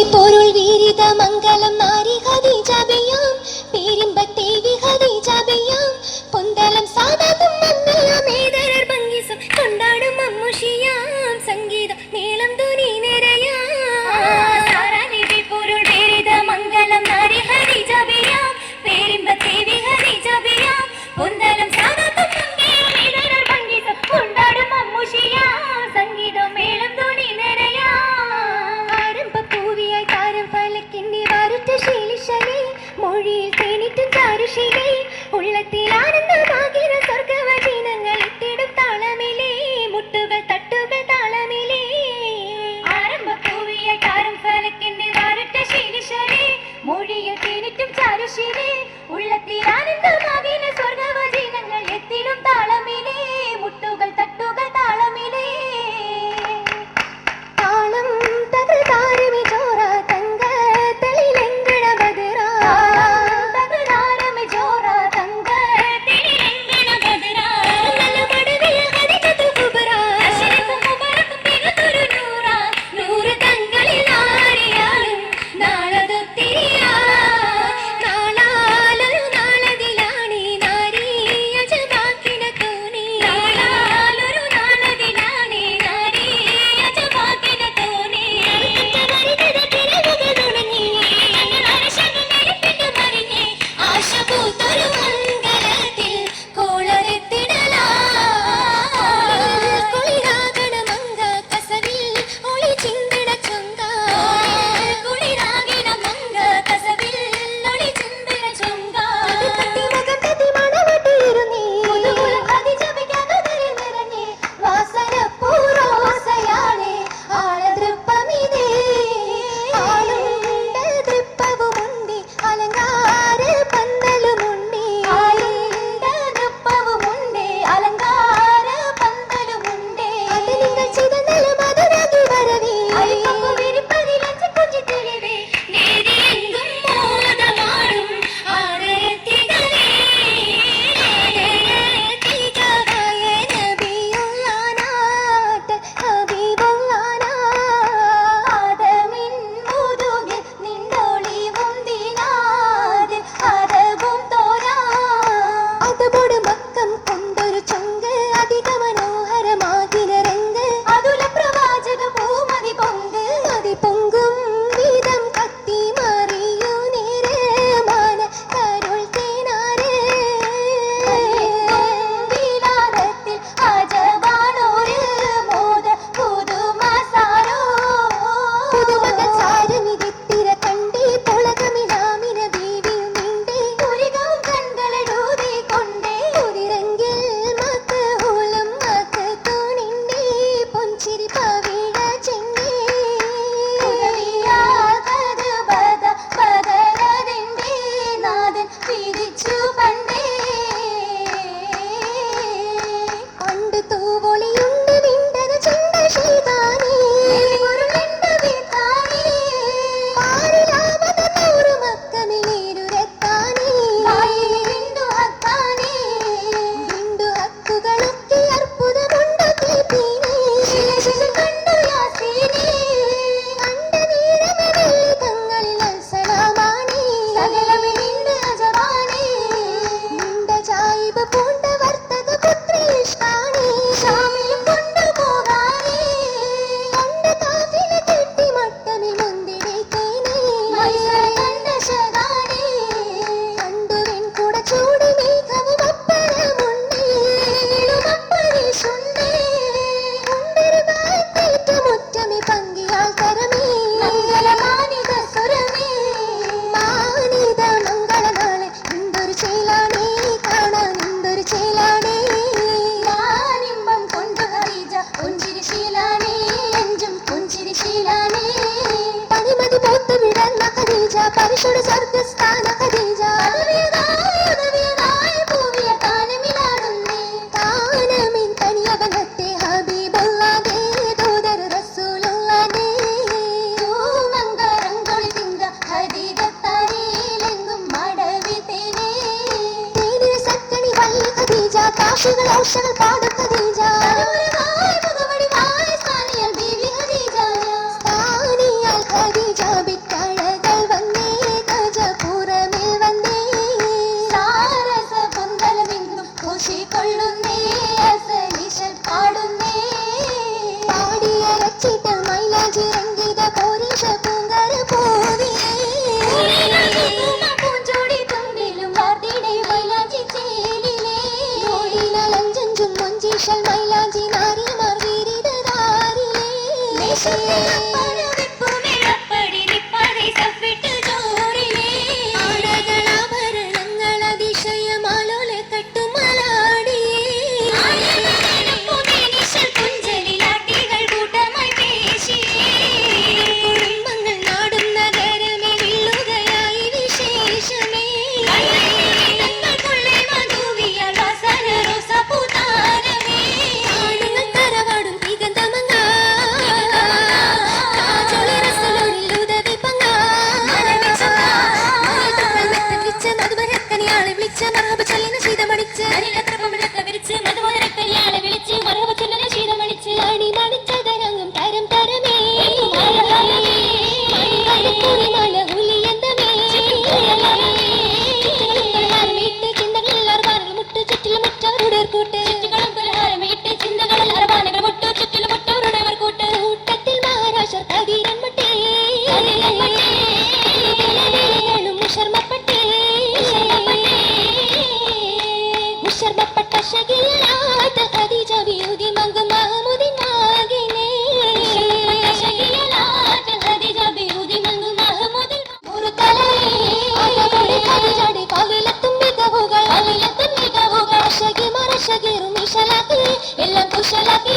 பொருள் வீரித மங்களம் நாரி ஹதீஜாபியாம் பேரிம்பத்தேவி ஹதீஜாபியாம் பொந்தலம் சாதகம் மன்னையாம் ஏதரர் பங்கிசம் கொண்டாடும் அம்முஷியாம் சங்கீதம் மேளம் துணி நிறையாம் சாராநிதி பொருள் வீரித மங்களம் நாரி ஹதீஜாபியாம் பேரிம்பத்தேவி ஹதீஜாபியாம் பொந்தலம் சாதகம் மன்னையாம் ஏதரர் பங்கிசம் கொண்டாடும் அம்முஷியாம் சங்கீதம் மேளம் துணி மொழியில் தேனிட்டும் சாருஷிலே உள்ளத்தில் ஆனந்தமாகிற சொர்க்க வசனங்கள் இட்டிடும் தாளமிலே முட்டுகள் தட்டுகள் தாளமிலே ஆரம்ப பூவியை தாரும் பலக்கிண்டு வாருட்ட சீலிஷரே மொழியில் தேனிட்டும் சாருஷிலே உள்ளத்தில் ஆனந்தமாகிற சொர்க்க வசனங்கள் எத்திடும் தாளமிலே முட்டுகள் தட்டுகள் தாளமிலே தாளம் தகு தாருமி ஜோரா தங்க தெளிலெங்கட பதுரா പരിശുദ്ധ സ്വർഗസ്ഥാന ഖദീജ പൂവിയ താനമിലാടുന്നേ താനമിൻ തനിയകത്തെ ഹബീബുള്ളാഹേ ദൂതർ റസൂലുള്ളാഹേ മംഗളങ്ങൾ തിങ്ക ഖദീജ താരിലെങ്കും മടവിതേനേ തേനിൽ സക്കണി വല്ല ഖദീജ കാശികൾ ഔഷധ പാട ഖദീജ ഖദീജ ഖദീജ പൂങ്കര പൂവിലേ പൂഞ്ചോടി തുമ്പിലും വാർത്തിടെ മൈലാഞ്ചി ചേലിലേ ഓടിനലഞ്ചഞ്ചും മൊഞ്ചീഷൽ മൈലാഞ്ചി നാരിമാർ വിരിതദാരിലേ എല്ലാം കുശലാക്കി